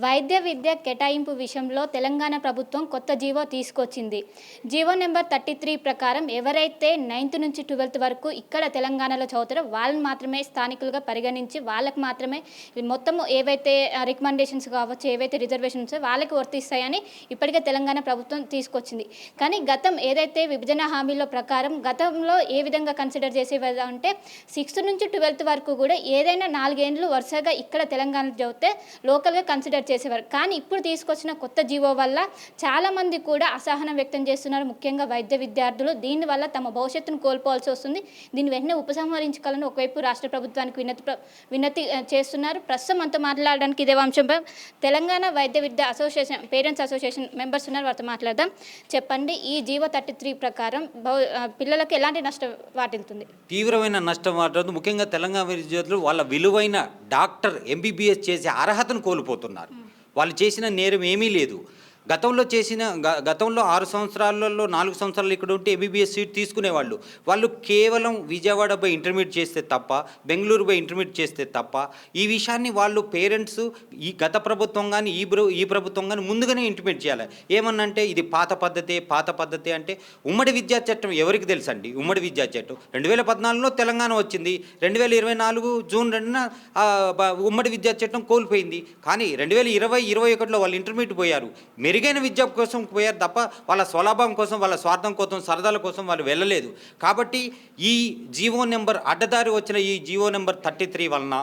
వైద్య విద్య కేటాయింపు విషయంలో తెలంగాణ ప్రభుత్వం కొత్త జీవో తీసుకొచ్చింది. జీవో నెంబర్ 33 ప్రకారం ఎవరైతే 9th నుంచి 12th వరకు ఇక్కడ తెలంగాణలో చదువుతారో వాళ్ళని మాత్రమే స్థానికులుగా పరిగణించి వాళ్ళకి మాత్రమే మొత్తం ఏవైతే రికమెండేషన్స్ కావచ్చు, ఏవైతే రిజర్వేషన్స్ వాళ్ళకి వర్తిస్తాయని ఇప్పటికే తెలంగాణ ప్రభుత్వం తీసుకొచ్చింది. కానీ గతం ఏదైతే విభజన హామీలో ప్రకారం గతంలో ఏ విధంగా కన్సిడర్ చేసేవారు అంటే 6th నుంచి 12th వరకు కూడా ఏదైనా 4 ఏళ్ళు వరుసగా ఇక్కడ తెలంగాణలో చదివితే లోకల్గా కన్సిడర్ చేసేవారు. కానీ ఇప్పుడు తీసుకొచ్చిన కొత్త జీవో వల్ల చాలామంది కూడా అసహనం వ్యక్తం చేస్తున్నారు, ముఖ్యంగా వైద్య విద్యార్థులు. దీనివల్ల తమ భవిష్యత్తును కోల్పోవాల్సి వస్తుంది. దీన్ని వెంటనే ఉపసంహరించుకోవాలని ఒకవైపు రాష్ట్ర ప్రభుత్వానికి వినతి చేస్తున్నారు. ప్రస్తుతం అంతా మాట్లాడడానికి ఇదే అంశంపై తెలంగాణ వైద్య విద్య అసోసియేషన్ పేరెంట్స్ అసోసియేషన్ మెంబర్స్ ఉన్నారు, వారితో మాట్లాడదాం. చెప్పండి, ఈ జీవో 33 ప్రకారం పిల్లలకు ఎలాంటి నష్టం వాటిల్తుంది? తీవ్రమైన నష్టం వాటిల్తుంది. ముఖ్యంగా తెలంగాణ విద్యార్థులు వాళ్ళ విలువైన డాక్టర్ ఎంబీబీఎస్ చేసే అర్హతను కోల్పోతున్నారు. వాళ్ళు చేసిన నేరం ఏమీ లేదు. గతంలో 6 సంవత్సరాలలో 4 సంవత్సరాలు ఇక్కడ ఉంటే ఎంబీబీఎస్ సీట్ తీసుకునేవాళ్ళు. వాళ్ళు కేవలం విజయవాడ పోయి ఇంటర్మీడియట్ చేస్తే తప్ప, బెంగళూరు పోయి ఇంటర్మీడియట్ చేస్తే తప్ప ఈ విషయాన్ని వాళ్ళు పేరెంట్స్ ఈ గత ప్రభుత్వం కానీ ఈ ప్రభుత్వం కానీ ముందుగానే ఇంటిమేట్ చేయాలి. ఏమన్నంటే ఇది పాత పద్ధతి అంటే ఉమ్మడి విద్యా చట్టం ఎవరికి తెలుసండి? ఉమ్మడి విద్యా చట్టం 2014లో తెలంగాణ వచ్చింది. 2024 జూన్ 2న ఉమ్మడి విద్యా చట్టం కోల్పోయింది. కానీ 2020-21లో వాళ్ళు ఇంటర్మీడియట్ పోయారు. మెరుగైన విద్య కోసం పోయారు తప్ప వాళ్ళ స్వలాభం కోసం, వాళ్ళ స్వార్థం కోసం, సరదాల కోసం వాళ్ళు వెళ్ళలేదు. కాబట్టి ఈ జీవో నెంబర్ అడ్డదారి వచ్చిన ఈ జీవో నెంబర్ 33 వలన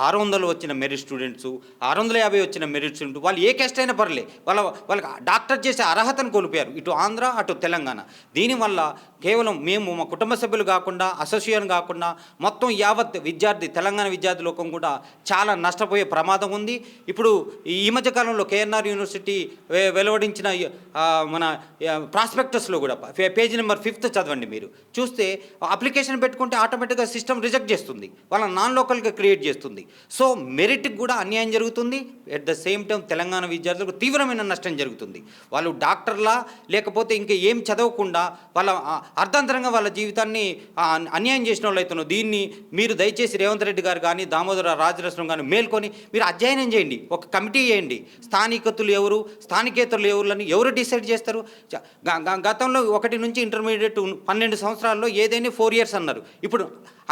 600 వచ్చిన మెరిట్ స్టూడెంట్స్, 650 వచ్చిన మెరిట్ స్టూడెంట్ వాళ్ళు ఏ క్యాస్ట్ అయినా పర్లే వాళ్ళకి డాక్టర్ చేసే అర్హతను కోల్పోయారు, ఇటు ఆంధ్ర అటు తెలంగాణ. దీనివల్ల కేవలం మేము మా కుటుంబ సభ్యులు కాకుండా, అసోసియేషన్ కాకుండా మొత్తం యావత్ తెలంగాణ విద్యార్థి లోకం కూడా చాలా నష్టపోయే ప్రమాదం ఉంది. ఇప్పుడు ఈ మధ్యకాలంలో కేఎన్ఆర్ యూనివర్సిటీ వెలువడించిన మన ప్రాస్పెక్టస్లో కూడా పేజీ నెంబర్ 5 చదవండి. మీరు చూస్తే అప్లికేషన్ పెట్టుకుంటే ఆటోమేటిక్గా సిస్టమ్ రిజెక్ట్ చేస్తుంది, వాళ్ళ నాన్ లోకల్గా క్రియేట్ చేస్తుంది. సో మెరిట్కి కూడా అన్యాయం జరుగుతుంది. At the same time Telangana విద్యార్థులకు తీవ్రమైన నష్టం జరుగుతుంది. వాళ్ళు డాక్టర్లా లేకపోతే ఇంకా ఏం చదవకుండా వాళ్ళ అర్ధాంతరంగా వాళ్ళ జీవితాన్ని అన్యాయం చేసిన వాళ్ళు అవుతున్నారు. దీన్ని మీరు దయచేసి రేవంత్ రెడ్డి గారు కానీ, దామోదర రాజరత్నం కానీ మేల్కొని మీరు అధ్యయనం చేయండి, ఒక కమిటీ చేయండి. స్థానికేతరులు ఎవరులని ఎవరు డిసైడ్ చేస్తారు? గతంలో 1 నుంచి ఇంటర్మీడియట్ 12 సంవత్సరాల్లో ఏదైనా 4 years అన్నారు. ఇప్పుడు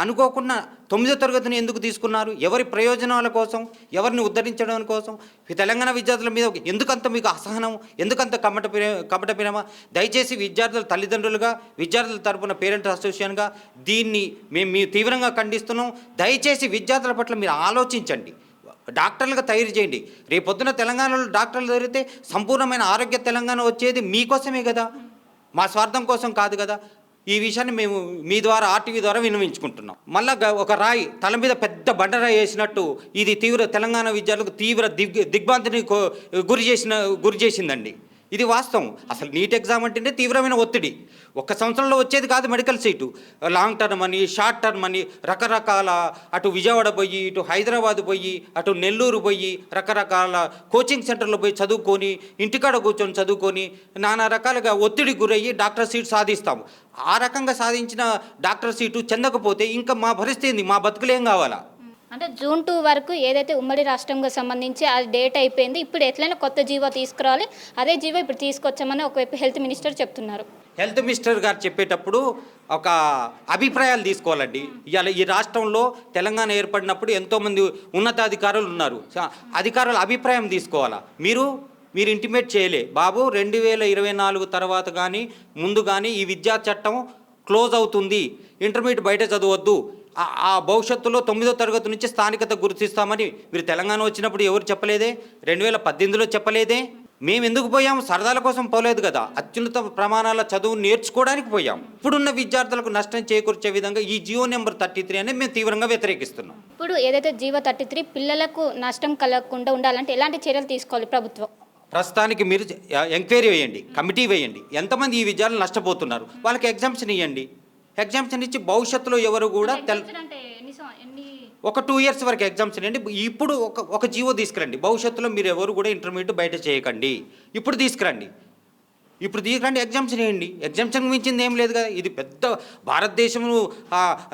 అనుకోకుండా 9వ తరగతిని ఎందుకు తీసుకున్నారు? ఎవరి ప్రయోజనాల కోసం, ఎవరిని ఉద్ధరించడం కోసం? తెలంగాణ విద్యార్థుల మీద ఎందుకంత మీకు అసహనం, ఎందుకంత కపట ప్రేమ? దయచేసి విద్యార్థుల తల్లిదండ్రులుగా, విద్యార్థుల తరపున పేరెంట్స్ అసోసియేషన్గా దీన్ని మేము తీవ్రంగా ఖండిస్తున్నాం. దయచేసి విద్యార్థుల పట్ల మీరు ఆలోచించండి, డాక్టర్లుగా తయారు చేయండి. రేపొద్దున తెలంగాణలో డాక్టర్లు జరిగితే సంపూర్ణమైన ఆరోగ్య తెలంగాణ వచ్చేది మీకోసమే కదా, మా స్వార్థం కోసం కాదు కదా. ఈ విషయాన్ని మేము మీ ద్వారా ఆర్టీవీ ద్వారా విన్నవించుకుంటున్నాం. మళ్ళా ఒక రాయి తల మీద పెద్ద బండరాయి వేసినట్టు ఇది తెలంగాణ విద్యార్థులకు తీవ్ర దిగ్భ్రాంతిని గురి చేసిందండి. ఇది వాస్తవం. అసలు నీట్ ఎగ్జామ్ అంటేనే తీవ్రమైన ఒత్తిడి. 1 సంవత్సరంలో వచ్చేది కాదు మెడికల్ సీటు. లాంగ్ టర్మ్ అని, షార్ట్ టర్మ్ అని రకరకాల, అటు విజయవాడ పోయి, ఇటు హైదరాబాద్ పోయి, అటు నెల్లూరు పోయి, రకరకాల కోచింగ్ సెంటర్లో పోయి చదువుకొని, ఇంటికాడ కూర్చొని చదువుకొని నానా రకాలుగా ఒత్తిడికి గురయ్యి డాక్టర్ సీట్ సాధిస్తాము. ఆ రకంగా సాధించిన డాక్టర్ సీటు చెందకపోతే ఇంకా మా పరిస్థితి, మా బతుకులేం కావాలా? అంటే జూన్ 2 వరకు ఏదైతే ఉమ్మడి రాష్ట్రంగా సంబంధించి అది డేట్ అయిపోయింది. ఇప్పుడు ఎట్లయినా కొత్త జీవో తీసుకురావాలి. అదే జీవో ఇప్పుడు తీసుకొచ్చామని ఒకవైపు హెల్త్ మినిస్టర్ చెప్తున్నారు. హెల్త్ మినిస్టర్ గారు చెప్పేటప్పుడు ఒక అభిప్రాయాలు తీసుకోవాలండి. ఇవాళ ఈ రాష్ట్రంలో తెలంగాణ ఏర్పడినప్పుడు ఎంతోమంది ఉన్నతాధికారులు ఉన్నారు. అధికారుల అభిప్రాయం తీసుకోవాలా? మీరు ఇంటిమేట్ చేయలే బాబు, 2024 తర్వాత కానీ ముందు కానీ ఈ విద్యా చట్టం క్లోజ్ అవుతుంది, ఇంటర్మీడియట్ బయట చదవద్దు, ఆ భవిష్యత్తులో 9వ తరగతి నుంచి స్థానికత గుర్తిస్తామని మీరు తెలంగాణ వచ్చినప్పుడు ఎవరు చెప్పలేదే? 2018లో చెప్పలేదే? మేము ఎందుకు పోయాము? సరదాల కోసం పోలేదు కదా, అత్యున్నత ప్రమాణాల చదువు నేర్చుకోవడానికి పోయాం. ఇప్పుడున్న విద్యార్థులకు నష్టం చేకూర్చే విధంగా ఈ జీవో నెంబర్ 33 అనేది మేము తీవ్రంగా వ్యతిరేకిస్తున్నాం. ఇప్పుడు ఏదైతే జీవో 33 పిల్లలకు నష్టం కలగకుండా ఉండాలంటే ఎలాంటి చర్యలు తీసుకోవాలి ప్రభుత్వం? ప్రస్తుతానికి మీరు ఎంక్వైరీ వేయండి, కమిటీ వేయండి. ఎంతమంది ఈ విద్యార్థులు నష్టపోతున్నారు వాళ్ళకి ఎగ్జామ్షన్ ఇవ్వండి. ఎగ్జామ్షన్ ఇచ్చి భవిష్యత్తులో ఎవరు కూడా ఒక 2 years వరకు ఎగ్జామ్షన్ ఇవ్వండి. ఇప్పుడు ఒక జీవో తీసుకురండి. భవిష్యత్తులో మీరు ఎవరు కూడా ఇంటర్మీడియట్ బయట చేయకండి. ఇప్పుడు తీసుకురండి, ఎగ్జామ్షన్ వేయండి. ఎగ్జామ్షన్ మించింది ఏం లేదు కదా. ఇది పెద్ద భారతదేశం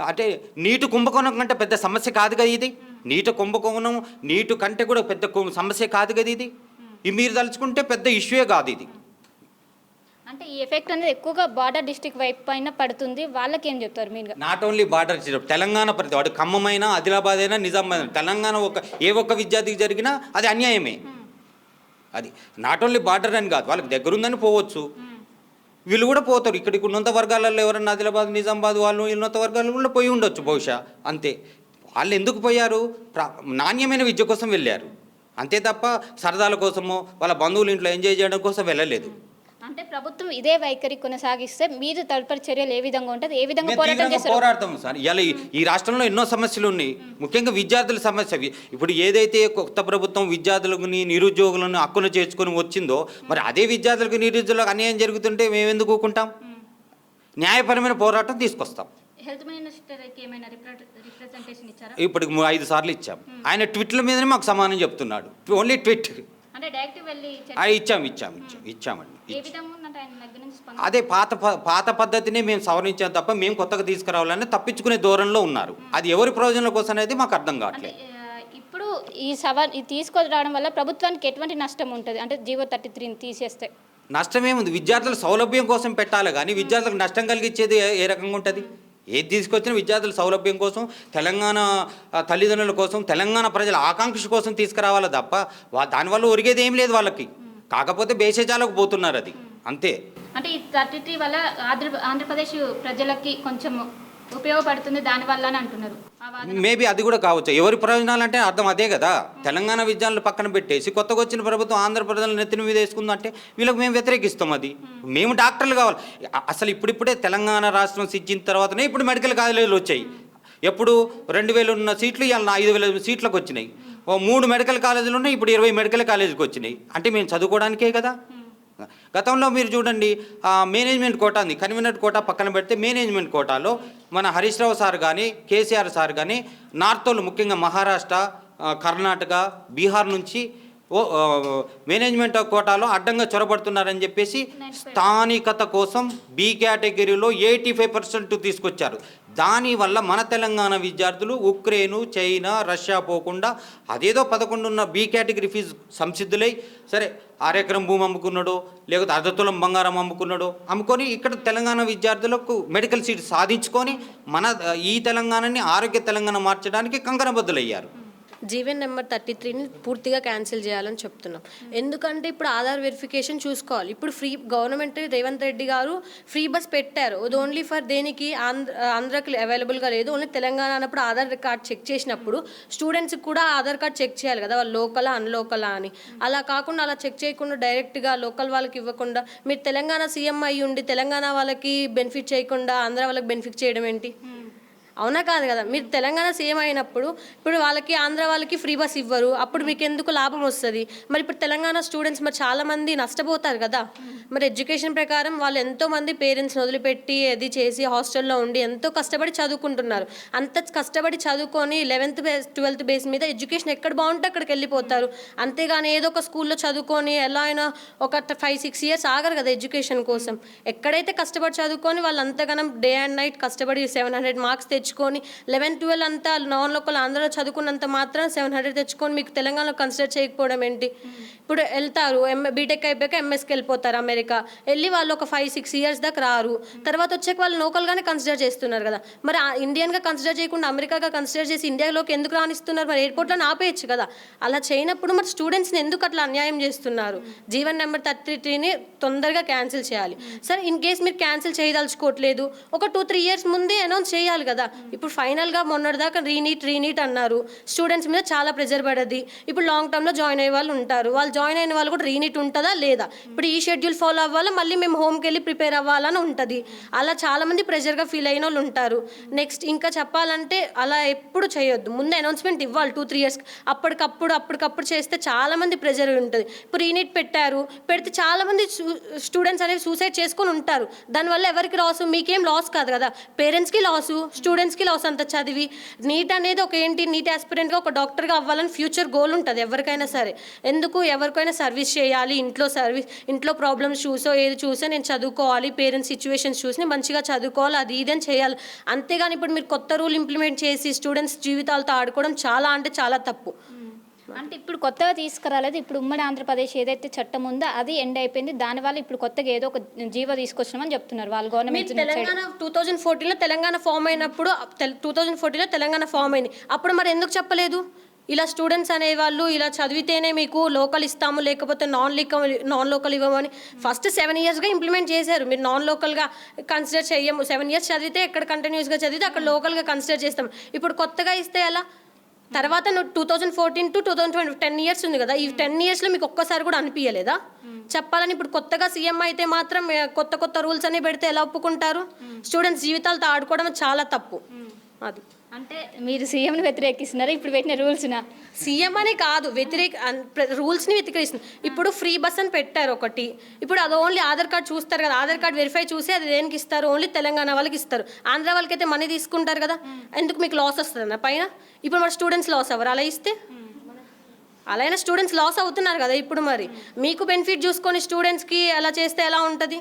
అంటే నీటి కుంభకోణం కంటే పెద్ద సమస్య కాదు కదా ఇది. నీటి కుంభకోణం నీటి కంటే కూడా పెద్ద సమస్య కాదు కదా ఇది మీరు తలుచుకుంటే పెద్ద ఇష్యూయే కాదు ఇది. అంటే ఈ ఎఫెక్ట్ అనేది ఎక్కువగా బార్డర్ డిస్ట్రిక్ట్ వైపు పైన పడుతుంది, వాళ్ళకి ఏం చెప్తారు మీరు? నాట్ ఓన్లీ బార్డర్ తెలంగాణ ప్రతి వాడు ఖమ్మమైనా ఆదిలాబాద్ అయినా నిజామాబాద్ తెలంగాణ ఏ ఒక్క విద్యార్థికి జరిగినా అది అన్యాయమే. అది నాట్ ఓన్లీ బార్డర్ అని కాదు, వాళ్ళకి దగ్గరుందని పోవచ్చు, వీళ్ళు కూడా పోతారు. ఇక్కడికి ఉన్నంత వర్గాలలో ఎవరన్నా ఆదిలాబాద్ నిజామాబాద్ వాళ్ళు ఉన్నత వర్గాలు కూడా పోయి ఉండొచ్చు బహుశా. అంతే, వాళ్ళు ఎందుకు పోయారు? నాణ్యమైన విద్య కోసం వెళ్ళారు అంతే తప్ప సరదాల కోసమో వాళ్ళ బంధువులు ఇంట్లో ఎంజాయ్ చేయడం కోసం వెళ్ళలేదు. అంటే ప్రభుత్వం ఇదే వైఖరి కొనసాగిస్తే మీరు తదుపరి చర్యలు ఏ విధంగా ఉంటుంది, ఏ విధంగా పోరాటం చేస్తారు? పోరాడతాం సార్. ఇలా ఈ రాష్ట్రంలో ఎన్నో సమస్యలు ఉన్నాయి, ముఖ్యంగా విద్యార్థుల సమస్య. ఇప్పుడు ఏదైతే కొత్త ప్రభుత్వం విద్యార్థులకు నిరుద్యోగులను హక్కును చేర్చుకొని వచ్చిందో, మరి అదే విద్యార్థులకు నిరుద్యోగులకు అన్యాయం జరుగుతుంటే మేము ఎందుకు ఊరుకుంటాం? న్యాయపరమైన పోరాటం తీసుకొస్తాం. హెల్త్ మినిస్టర్కి ఏమైనా రిప్రజెంటేషన్ ఇచ్చారా? ఇప్పుడు 5 సార్లు ఇచ్చాం. ఆయన ట్విట్ల మీదనే మాకు సమానం చెప్తున్నాడు, ఓన్లీ ట్విట్. అంటే డైరెక్ట్ వెళ్ళి ఇచ్చామండి. ఏ విధంగా ఉందంటే ఆయన దగ్గర నుంచి అదే పాత పద్ధతిని మేము సవరించాం తప్ప మేము కొత్తగా తీసుకురావాలని తప్పించుకునే దూరంలో ఉన్నారు. అది ఎవరి ప్రయోజనాల కోసం అనేది మాకు అర్థం కావట్లేదు. ఇప్పుడు ఈ తీసుకురావడం వల్ల ప్రభుత్వానికి ఎటువంటి నష్టం ఉంటుంది? అంటే జీవో 33ని తీసేస్తే నష్టమేముంది? విద్యార్థుల సౌలభ్యం కోసం పెట్టాలి కానీ విద్యార్థులకు నష్టం కలిగించేది ఏ రకంగా ఉంటుంది? ఏది తీసుకొచ్చినా విద్యార్థుల సౌలభ్యం కోసం, తెలంగాణ తల్లిదండ్రుల కోసం, తెలంగాణ ప్రజల ఆకాంక్ష కోసం తీసుకురావాలి తప్ప దానివల్ల ఒరిగేది ఏం లేదు వాళ్ళకి. కాకపోతే బేసేజాలకు పోతున్నారు, అది అంతే. అంటే ఈ 33 వల్ల ఆంధ్రప్రదేశ్ ప్రజలకి కొంచెం ఉపయోగపడుతుంది దానివల్ల అని అంటున్నారు. మేబీ అది కూడా కావచ్చు. ఎవరి ప్రయోజనాలు అంటే అర్థం అదే కదా. తెలంగాణ విద్యార్థులు పక్కన పెట్టేసి కొత్తగా వచ్చిన ప్రభుత్వం ఆంధ్ర ప్రజలను నెత్తిన మీద వేసుకుందంటే వీళ్ళకి మేము వ్యతిరేకిస్తాం. అది మేము డాక్టర్లు కావాలి. అసలు ఇప్పుడిప్పుడే తెలంగాణ రాష్ట్రం సిద్ధించిన తర్వాతనే ఇప్పుడు మెడికల్ కాలేజీలు వచ్చాయి. ఎప్పుడు 2000 ఉన్న సీట్లు ఇవాళ 5000 సీట్లకు వచ్చినాయి. 3 మెడికల్ కాలేజీలు ఉన్నాయి, ఇప్పుడు 20 మెడికల్ కాలేజీకి వచ్చినాయి. అంటే మేము చదువుకోవడానికే కదా. గతంలో మీరు చూడండి, మేనేజ్మెంట్ కోటా ఉంది, కన్వీనర్ కోటా పక్కన పెడితే మేనేజ్మెంట్ కోటాలో మన హరీష్ రావు సార్ కానీ కేసీఆర్ సార్ కానీ నార్త్ వాళ్ళు ముఖ్యంగా మహారాష్ట్ర, కర్ణాటక, బీహార్ నుంచి మేనేజ్మెంట్ కోటాలో అడ్డంగా చొరబడుతున్నారని చెప్పేసి స్థానికత కోసం బి కేటగిరీలో 85% తీసుకొచ్చారు. దానివల్ల మన తెలంగాణ విద్యార్థులు ఉక్రెయిన్, చైనా, రష్యా పోకుండా అదేదో 11 ఉన్న బి కేటగిరీ ఫీజు సంసిద్ధులై సరే 6 ఎకరం భూమి అమ్ముకున్నాడో లేకపోతే అర్ధతులం బంగారం అమ్ముకొని ఇక్కడ తెలంగాణ విద్యార్థులకు మెడికల్ సీట్ సాధించుకొని మన ఈ తెలంగాణని ఆరోగ్య తెలంగాణ మార్చడానికి కంకణబద్దులయ్యారు. జీవన్ నెంబర్ 33ని పూర్తిగా క్యాన్సిల్ చేయాలని చెప్తున్నాం. ఎందుకంటే ఇప్పుడు ఆధార్ వెరిఫికేషన్ చూసుకోవాలి. ఇప్పుడు ఫ్రీ గవర్నమెంట్ రేవంత్ రెడ్డి గారు ఫ్రీ బస్ పెట్టారు. అది ఓన్లీ ఫర్ దేనికి ఆంధ్రాకి అవైలబుల్గా లేదు, ఓన్లీ తెలంగాణ అన్నప్పుడు ఆధార్ కార్డ్ చెక్ చేసినప్పుడు స్టూడెంట్స్కి కూడా ఆధార్ కార్డ్ చెక్ చేయాలి కదా, వాళ్ళు లోకలా అన్లోకలా అని. అలా కాకుండా అలా చెక్ చేయకుండా డైరెక్ట్గా లోకల్ వాళ్ళకి ఇవ్వకుండా మీరు తెలంగాణ సీఎం అయ్యి ఉండి తెలంగాణ వాళ్ళకి బెనిఫిట్ చేయకుండా ఆంధ్ర వాళ్ళకి బెనిఫిట్ చేయడం ఏంటి? అవునా కాదు కదా. మీరు తెలంగాణ సీఎం అయినప్పుడు ఇప్పుడు వాళ్ళకి ఆంధ్ర వాళ్ళకి ఫ్రీ బస్ ఇవ్వరు, అప్పుడు మీకు ఎందుకు లాభం వస్తుంది? మరి ఇప్పుడు తెలంగాణ స్టూడెంట్స్ మరి చాలామంది నష్టపోతారు కదా. మరి ఎడ్యుకేషన్ ప్రకారం వాళ్ళు ఎంతోమంది పేరెంట్స్ని వదిలిపెట్టి అది చేసి హాస్టల్లో ఉండి ఎంతో కష్టపడి చదువుకుంటున్నారు. అంత కష్టపడి చదువుకొని 11th బేస్ 12th బేస్ మీద ఎడ్యుకేషన్ ఎక్కడ బాగుంటే అక్కడికి వెళ్ళిపోతారు. అంతేగాని ఏదో ఒక స్కూల్లో చదువుకొని ఎలా అయినా ఒక 5-6 ఇయర్స్ ఆగరు కదా ఎడ్యుకేషన్ కోసం. ఎక్కడైతే కష్టపడి చదువుకొని వాళ్ళు అంతగానం డే అండ్ నైట్ కష్టపడి 700 మార్క్స్ తెచ్చుకొని 11-12 అంతా నాన్ లోకల్ ఆంధ్రలో చదువుకున్నంత మాత్రం 700 తెచ్చుకొని మీకు తెలంగాణలో కన్సిడర్ చేయకపోవడం ఏంటి? ఇప్పుడు వెళ్తారు బీటెక్ అయిపోయాక ఎంఎస్కి వెళ్ళిపోతారు అమెరికా, వెళ్ళి వాళ్ళు ఒక 5-6 ఇయర్స్ దాకా రారు. తర్వాత వచ్చాక వాళ్ళు లోకల్గానే కన్సిడర్ చేస్తున్నారు కదా. మరి ఇండియన్గా కన్సిడర్ చేయకుండా అమెరికాగా కన్సిడర్ చేసి ఇండియాలోకి ఎందుకు రానిస్తున్నారు? మరి ఎయిర్పోర్ట్లో ఆపేయచ్చు కదా. అలా చేయనప్పుడు మరి స్టూడెంట్స్ని ఎందుకు అట్లా అన్యాయం చేస్తున్నారు? జీవన్ నెంబర్ 33ని తొందరగా క్యాన్సిల్ చేయాలి. సరే ఇన్ కేస్ మీరు క్యాన్సిల్ చేయదలుచుకోవట్లేదు, ఒక 2-3 ఇయర్స్ ముందే అనౌన్స్ చేయాలి కదా. ఇప్పుడు ఫైనల్గా మొన్నటిదాకా రీనీట్ అన్నారు, స్టూడెంట్స్ మీద చాలా ప్రెజర్ పడది. ఇప్పుడు లాంగ్ టర్మ్లో జాయిన్ అయ్యే వాళ్ళు ఉంటారు, వాళ్ళు జాయిన్ అయిన వాళ్ళు కూడా రీనీట్ ఉంటుందా లేదా? ఇప్పుడు ఈ షెడ్యూల్ ఫాలో అవ్వాలా, మళ్ళీ మేము హోమ్కి వెళ్ళి ప్రిపేర్ అవ్వాలని ఉంటుంది. అలా చాలామంది ప్రెజర్గా ఫీల్ అయిన వాళ్ళు ఉంటారు. నెక్స్ట్ ఇంకా చెప్పాలంటే అలా ఎప్పుడు చేయొద్దు, ముందు అనౌన్స్మెంట్ ఇవ్వాలి 2-3 ఇయర్స్. అప్పటికప్పుడు చేస్తే చాలామంది ప్రెజర్ ఉంటుంది. ఇప్పుడు రీనీట్ పెడితే చాలామంది స్టూడెంట్స్ అనేవి సూసైడ్ చేసుకొని ఉంటారు. దానివల్ల ఎవరికి లాసు? మీకేం లాస్ కాదు కదా, పేరెంట్స్కి లాసు, స్టూడెంట్స్ స్టూడెంట్స్కి లాస్ అంత చదివి. నీట్ అనేది ఒక ఏంటి, నీట్ ఆస్పిరెంట్గా ఒక డాక్టర్గా అవ్వాలని ఫ్యూచర్ గోల్ ఉంటుంది ఎవరికైనా సరే. ఎందుకు ఎవరికైనా సర్వీస్ చేయాలి, ఇంట్లో ప్రాబ్లమ్స్ చూసో ఏది చూసో నేను చదువుకోవాలి, పేరెంట్స్ సిచ్యువేషన్స్ చూసి మంచిగా చదువుకోవాలి, అది ఇదని చేయాలి. అంతేగాని ఇప్పుడు మీరు కొత్త రూల్ ఇంప్లిమెంట్ చేసి స్టూడెంట్స్ జీవితాలతో ఆడుకోవడం చాలా అంటే చాలా తప్పు. అంటే ఇప్పుడు కొత్తగా తీసుకురాలేదు, ఇప్పుడు ఉమ్మడి ఆంధ్రప్రదేశ్ ఏదైతే చట్టం ఉందో అది ఎండ్ అయిపోయింది, దానివల్ల ఇప్పుడు కొత్తగా ఏదో ఒక జీవో తీసుకొచ్చినామని చెప్తున్నారు వాళ్ళు గవర్నమెంట్. తెలంగాణ 2014లో తెలంగాణ ఫామ్ అయినప్పుడు 2014లో తెలంగాణ ఫామ్ అయింది. అప్పుడు మరి ఎందుకు చెప్పలేదు? ఇలా స్టూడెంట్స్ అనేవాళ్ళు ఇలా చదివితేనే మీకు లోకల్ ఇస్తాము, లేకపోతే నాన్ లోకల్ ఇవ్వమని ఫస్ట్ 7 yearsగా ఇంప్లిమెంట్ చేశారు. మీరు నాన్ లోకల్గా కన్సిడర్ చేయము, 7 years చదివితే ఎక్కడ కంటిన్యూస్గా చదివితే అక్కడ లోకల్గా కన్సిడర్ చేస్తాం. ఇప్పుడు కొత్తగా ఇస్తే ఎలా? తర్వాత 2014 to 2020 10 years ఉంది కదా, ఈ 10 yearsలో మీకు ఒక్కసారి కూడా అనిపించలేదా? చెప్పాలని ఇప్పుడు కొత్తగా సీఎం అయితే మాత్రం కొత్త రూల్స్ అన్ని పెడితే ఎలా ఒప్పుకుంటారు? స్టూడెంట్స్ జీవితాలతో ఆడుకోవడం చాలా తప్పు. అది అంటే మీరు సీఎంని వ్యతిరేకిస్తున్నారు, ఇప్పుడు పెట్టిన రూల్స్నా? సీఎం అనే కాదు, రూల్స్ని వ్యతిరేకిస్తుంది. ఇప్పుడు ఫ్రీ బస్ అని పెట్టారు ఒకటి, ఇప్పుడు అది ఓన్లీ ఆధార్ కార్డ్ చూస్తారు కదా, ఆధార్ కార్డ్ వెరిఫై చూసి అది దేనికి ఇస్తారు? ఓన్లీ తెలంగాణ వాళ్ళకి ఇస్తారు. ఆంధ్ర వాళ్ళకి అయితే మనీ తీసుకుంటారు కదా, ఎందుకు మీకు లాస్ వస్తుంది పైన? ఇప్పుడు మరి స్టూడెంట్స్ లాస్ అవ్వరు అలా ఇస్తే? అలా అయినా స్టూడెంట్స్ లాస్ అవుతున్నారు కదా ఇప్పుడు. మరి మీకు బెనిఫిట్ చూసుకొని స్టూడెంట్స్కి అలా చేస్తే ఎలా ఉంటుంది?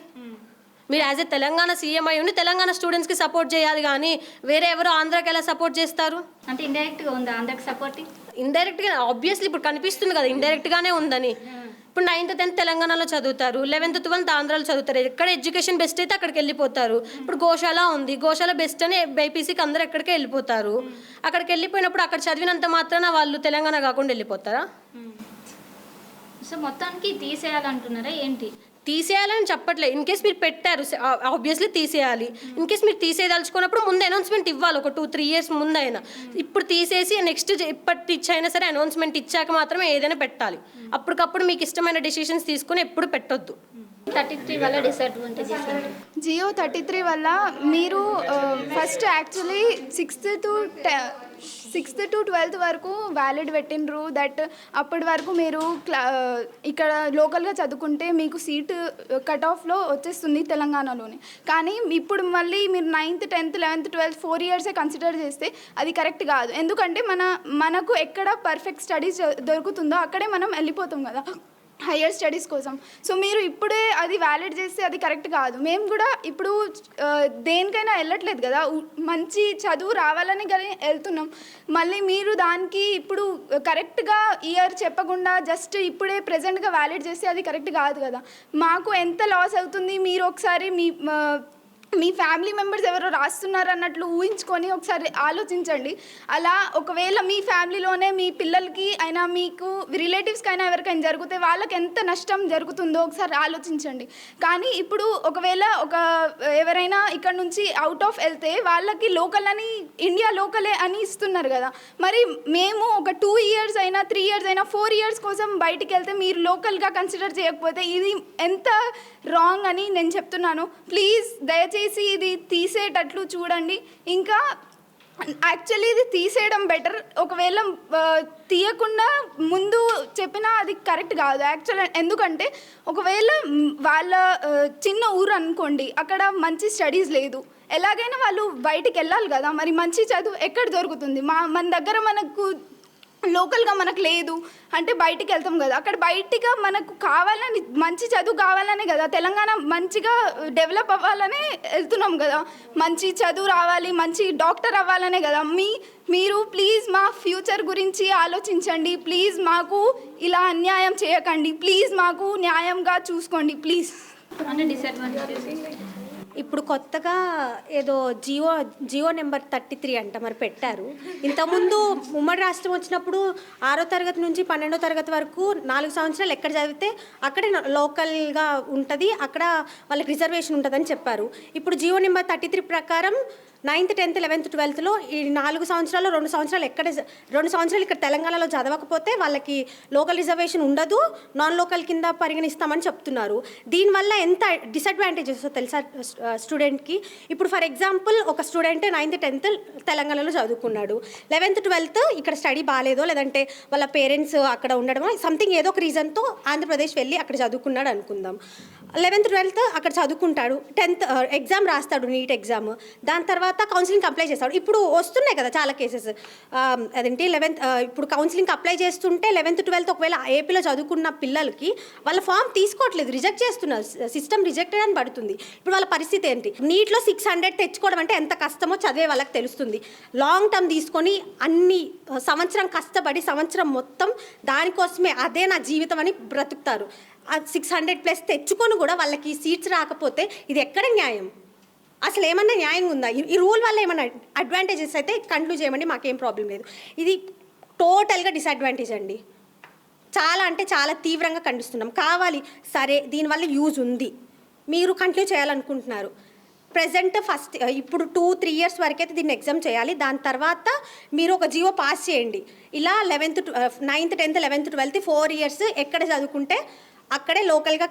మీరు యాజ్ ఏ తెలంగాణ సీఎం అయి ఉండి తెలంగాణ స్టూడెంట్స్కి సపోర్ట్ చేయాలి, కానీ వేరే ఎవరు ఆంధ్రాకి ఎలా సపోర్ట్ చేస్తారు? అంటే ఇండైరెక్ట్గా ఉందా ఆంధ్రాకి సపోర్టింగ్? ఇండైరెక్ట్గా ఆబ్వియస్లీ ఇప్పుడు కనిపిస్తుంది కదా ఇండైరెక్ట్గానే ఉందని. ఇప్పుడు 9th 10th తెలంగాణలో చదువుతారు, 11th 12th ఆంధ్రాలో చదువుతారు. ఎక్కడ ఎడ్యుకేషన్ బెస్ట్ అయితే అక్కడికి వెళ్ళిపోతారు. ఇప్పుడు గోశాల ఉంది, గోశాల బెస్ట్ అని బైపీసీకి అందరూ ఎక్కడికే వెళ్ళిపోతారు. అక్కడికి వెళ్ళిపోయినప్పుడు అక్కడ చదివినంత మాత్రాన వాళ్ళు తెలంగాణ కాకుండా వెళ్ళిపోతారా? సో మొత్తానికి తీసేయాలంటున్నారా ఏంటి? తీసేయాలని చెప్పట్లేదు. ఇన్ కేస్ మీరు పెట్టారు ఆబ్వియస్లీ తీసేయాలి. ఇన్ కేస్ మీరు తీసేయదలుచుకున్నప్పుడు ముందు అనౌన్స్మెంట్ ఇవ్వాలి, ఒక 2-3 years ముందు అయినా. ఇప్పుడు తీసేసి నెక్స్ట్ ఇప్పటి ఇచ్చైనా సరే అనౌన్స్మెంట్ ఇచ్చాక మాత్రమే ఏదైనా పెట్టాలి. అప్పటికప్పుడు మీకు ఇష్టమైన డెసిషన్స్ తీసుకుని ఎప్పుడు పెట్టొద్దు. 33 వల్ల డిసడ్వాంటేజెస్ అంటే జియో 33 వల్ల మీరు first actually 6th to 12th వరకు వ్యాలిడ్ పెట్టినరు. దట్ అప్పటి వరకు మీరు ఇక్కడ లోకల్గా చదువుకుంటే మీకు సీటు కట్ ఆఫ్లో వచ్చేస్తుంది తెలంగాణలోనే. కానీ ఇప్పుడు మళ్ళీ మీరు 9th 10th 11th 12th 4 years consider చేస్తే అది కరెక్ట్ కాదు. ఎందుకంటే మనకు ఎక్కడ పర్ఫెక్ట్ స్టడీస్ దొరుకుతుందో అక్కడే మనం వెళ్ళిపోతాం కదా హయ్యర్ స్టడీస్ కోసం. సో మీరు ఇప్పుడే అది వ్యాలిడ్ చేస్తే అది కరెక్ట్ కాదు. మేము కూడా ఇప్పుడు దేనికైనా వెళ్ళట్లేదు కదా, మంచి చదువు రావాలని కానీ వెళ్తున్నాం. మళ్ళీ మీరు దానికి ఇప్పుడు కరెక్ట్గా ఇయర్ చెప్పకుండా జస్ట్ ఇప్పుడే ప్రెజెంట్గా వ్యాలిడ్ చేస్తే అది కరెక్ట్ కాదు కదా. మాకు ఎంత లాస్ అవుతుంది మీరు ఒకసారి మీ ఫ్యామిలీ మెంబర్స్ ఎవరో రాస్తున్నారు అన్నట్లు ఊహించుకొని ఒకసారి ఆలోచించండి. అలా ఒకవేళ మీ ఫ్యామిలీలోనే మీ పిల్లలకి అయినా మీకు రిలేటివ్స్కి అయినా ఎవరికైనా జరిగితే వాళ్ళకి ఎంత నష్టం జరుగుతుందో ఒకసారి ఆలోచించండి. కానీ ఇప్పుడు ఒకవేళ ఎవరైనా ఇక్కడ నుంచి అవుట్ ఆఫ్ వెళ్తే వాళ్ళకి లోకల్ అని ఇండియా లోకలే అని ఇస్తున్నారు కదా. మరి మేము ఒక 2 years అయినా 3 years అయినా 4 years కోసం బయటికి వెళ్తే మీరు లోకల్గా కన్సిడర్ చేయకపోతే ఇది ఎంత రాంగ్ అని నేను చెప్తున్నాను. ప్లీజ్ దయచేసి ఇది తీసేటట్లు చూడండి. ఇంకా యాక్చువల్లీ ఇది తీసేయడం బెటర్. ఒకవేళ తీయకుండా ముందు చెప్పినా అది కరెక్ట్ కాదు యాక్చువల్. ఎందుకంటే ఒకవేళ వాళ్ళ చిన్న ఊరు అనుకోండి, అక్కడ మంచి స్టడీస్ లేదు, ఎలాగైనా వాళ్ళు బయటికి వెళ్ళాలి కదా. మరి మంచి చదువు ఎక్కడ దొరుకుతుంది? మన దగ్గర మనకు లోకల్గా మనకు లేదు అంటే బయటికి వెళ్తాం కదా. అక్కడ బయటిగా మనకు కావాలని మంచి చదువు కావాలనే కదా, తెలంగాణ మంచిగా డెవలప్ అవ్వాలనే వెళ్తున్నాం కదా. మంచి చదువు రావాలి, మంచి డాక్టర్ అవ్వాలనే కదా. మీరు ప్లీజ్ మా ఫ్యూచర్ గురించి ఆలోచించండి. ప్లీజ్ మాకు ఇలా అన్యాయం చేయకండి. ప్లీజ్ మాకు న్యాయంగా చూసుకోండి ప్లీజ్. అంటే డిసడ్వాంటేజెస్ ఇప్పుడు కొత్తగా ఏదో జియో నెంబర్ 33 అంట మరి పెట్టారు. ఇంతకుముందు ఉమ్మడి రాష్ట్రం వచ్చినప్పుడు 6వ తరగతి నుంచి 12వ తరగతి వరకు 4 సంవత్సరాలు ఎక్కడ చదివితే అక్కడే లోకల్గా ఉంటుంది, అక్కడ వాళ్ళకి రిజర్వేషన్ ఉంటుందని చెప్పారు. ఇప్పుడు జియో నెంబర్ 33 ప్రకారం 9th 10th 11th 12thలో ఈ 4 సంవత్సరాలు 2 సంవత్సరాలు 2 సంవత్సరాలు ఇక్కడ తెలంగాణలో చదవకపోతే వాళ్ళకి లోకల్ రిజర్వేషన్ ఉండదు, నాన్ లోకల్ కింద పరిగణిస్తామని చెప్తున్నారు. దీనివల్ల ఎంత డిసడ్వాంటేజెస్ తెలుసా స్టూడెంట్కి? ఇప్పుడు ఫర్ ఎగ్జాంపుల్ ఒక స్టూడెంట్ 9th 10th తెలంగాణలో చదువుకున్నాడు, 11th 12th ఇక్కడ స్టడీ బాగాలేదో లేదంటే వాళ్ళ పేరెంట్స్ అక్కడ ఉండడమో సంథింగ్ ఏదో ఒక రీజన్తో ఆంధ్రప్రదేశ్ వెళ్ళి అక్కడ చదువుకున్నాడు అనుకుందాం. 11th 12th అక్కడ చదువుకుంటాడు, 10th ఎగ్జామ్ రాస్తాడు, నీట్ ఎగ్జామ్. దాని తర్వాత తర్వాత కౌన్సిలింగ్ అప్లై చేస్తాడు. ఇప్పుడు వస్తున్నాయి కదా చాలా కేసెస్, అదేంటి 11th ఇప్పుడు కౌన్సిలింగ్ అప్లై చేస్తుంటే 11th 12th ఒకవేళ ఏపీలో చదువుకున్న పిల్లలకి వాళ్ళ ఫామ్ తీసుకోవట్లేదు, రిజెక్ట్ చేస్తున్నారు, సిస్టమ్ రిజెక్టెడ్ అని పడుతుంది. ఇప్పుడు వాళ్ళ పరిస్థితి ఏంటి? నీట్లో 600 తెచ్చుకోవడం అంటే ఎంత కష్టమో చదివే వాళ్ళకి తెలుస్తుంది. లాంగ్ టర్మ్ తీసుకొని అన్ని సంవత్సరం కష్టపడి సంవత్సరం మొత్తం దానికోసమే అదే నా జీవితం అని బ్రతుకుతారు. 600+ తెచ్చుకొని కూడా వాళ్ళకి సీట్స్ రాకపోతే ఇది ఎక్కడ న్యాయం? అసలు ఏమన్నా న్యాయం ఉందా? ఈ రూల్ వల్ల ఏమన్నా అడ్వాంటేజెస్ అయితే కంటిన్యూ చేయమండి, మాకేం ప్రాబ్లం లేదు. ఇది టోటల్గా డిసడ్వాంటేజ్ అండి. చాలా అంటే చాలా తీవ్రంగా ఖండిస్తున్నాం. కావాలి సరే, దీనివల్ల యూజ్ ఉంది, మీరు కంటిన్యూ చేయాలనుకుంటున్నారు. ప్రెజెంట్ ఫస్ట్ ఇప్పుడు 2-3 ఇయర్స్ వరకైతే దీన్ని ఎగ్జామ్ చేయాలి. దాని తర్వాత మీరు ఒక జీవో పాస్ చేయండి. ఇలా 9th 10th 11th 12th 4 years ఎక్కడ చదువుకుంటే అక్కడే లోకల్గా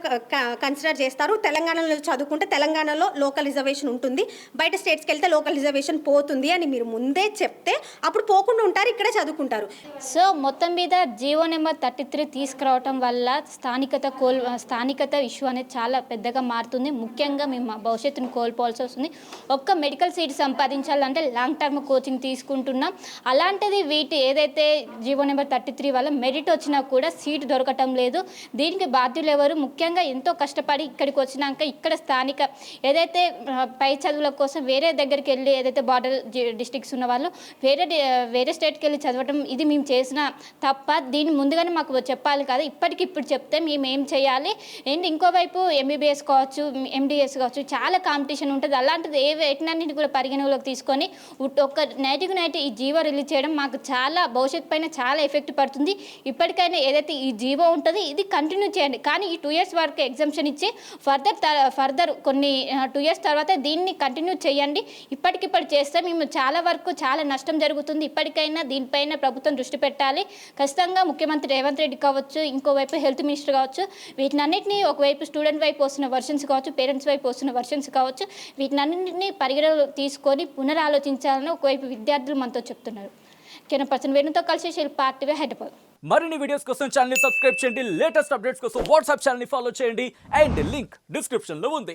కన్సిడర్ చేస్తారు. తెలంగాణలో చదువుకుంటే తెలంగాణలో లోకల్ రిజర్వేషన్ ఉంటుంది, బయట స్టేట్స్కి వెళ్తే లోకల్ రిజర్వేషన్ పోతుంది అని మీరు ముందే చెప్తే అప్పుడు పోకుండా ఉంటారు, ఇక్కడే చదువుకుంటారు. సో మొత్తం మీద జీవో నెంబర్ 33 తీసుకురావటం వల్ల స్థానికత ఇష్యూ అనేది చాలా పెద్దగా మారుతుంది. ముఖ్యంగా మేము భవిష్యత్తును కోల్పోవాల్సి వస్తుంది. ఒక్క మెడికల్ సీట్ సంపాదించాలంటే లాంగ్ టర్మ్ కోచింగ్ తీసుకుంటున్నాం. అలాంటిది ఏదైతే జీవో నెంబర్ 33 వల్ల మెరిట్ వచ్చినా కూడా సీటు దొరకటం లేదు. దీనికి బాధ్యులు ఎవరు? ముఖ్యంగా ఎంతో కష్టపడి ఇక్కడికి వచ్చినాక ఇక్కడ స్థానిక ఏదైతే పై చదువుల కోసం వేరే దగ్గరికి వెళ్ళి ఏదైతే బార్డర్ డిస్ట్రిక్ట్స్ ఉన్న వాళ్ళు వేరే స్టేట్కి వెళ్ళి చదవటం ఇది మేము చేసిన తప్ప. దీన్ని ముందుగానే మాకు చెప్పాలి కదా, ఇప్పటికిప్పుడు చెప్తే మేము ఏం చేయాలి? అండ్ ఇంకోవైపు ఎంబీబీఎస్ కావచ్చు, ఎండిఎస్ కావచ్చు, చాలా కాంపిటీషన్ ఉంటుంది. అలాంటిది వీటినన్నింటినీ కూడా పరిగణలోకి తీసుకొని ఒక నైట్ ఈ జీవో రిలీజ్ చేయడం మాకు చాలా భవిష్యత్తు పైన చాలా ఎఫెక్ట్ పడుతుంది. ఇప్పటికైనా ఏదైతే ఈ జీవో ఉంటుందో ఇది కంటిన్యూ చేయండి, కానీ ఈ 2 ఇయర్స్ వరకు ఎగ్జామ్షన్ ఇచ్చి ఫర్దర్ కొన్ని 2 ఇయర్స్ తర్వాత దీన్ని కంటిన్యూ చేయండి. ఇప్పటికిప్పుడు చేస్తే మేము చాలా నష్టం జరుగుతుంది. ఇప్పటికైనా దీనిపైన ప్రభుత్వం దృష్టి పెట్టాలి. ఖచ్చితంగా ముఖ్యమంత్రి రేవంత్ రెడ్డి కావచ్చు, ఇంకోవైపు హెల్త్ మినిస్టర్ కావచ్చు, వీటినన్నింటినీ ఒకవైపు స్టూడెంట్ వైపు వస్తున్న వర్షన్స్ కావచ్చు, పేరెంట్స్ వైపు వస్తున్న వర్షన్స్ కావచ్చు, వీటినన్నింటినీ పరిగణలో తీసుకొని పునరాలోచించాలని ఒకవైపు విద్యార్థులు మనతో చెప్తున్నారు. కెమెరా వేణుతో కలిసి శిల్ప RTV హైదరాబాద్. మరిన్ని వీడియోస్ కోసం ఛానల్ ని సబ్స్క్రైబ్ చేయండి, లేటెస్ట్ అప్డేట్స్ కోసం వాట్సాప్ ఛానల్ ని ఫాలో చేయండి, అండ్ లింక్ డిస్క్రిప్షన్ లో ఉంది.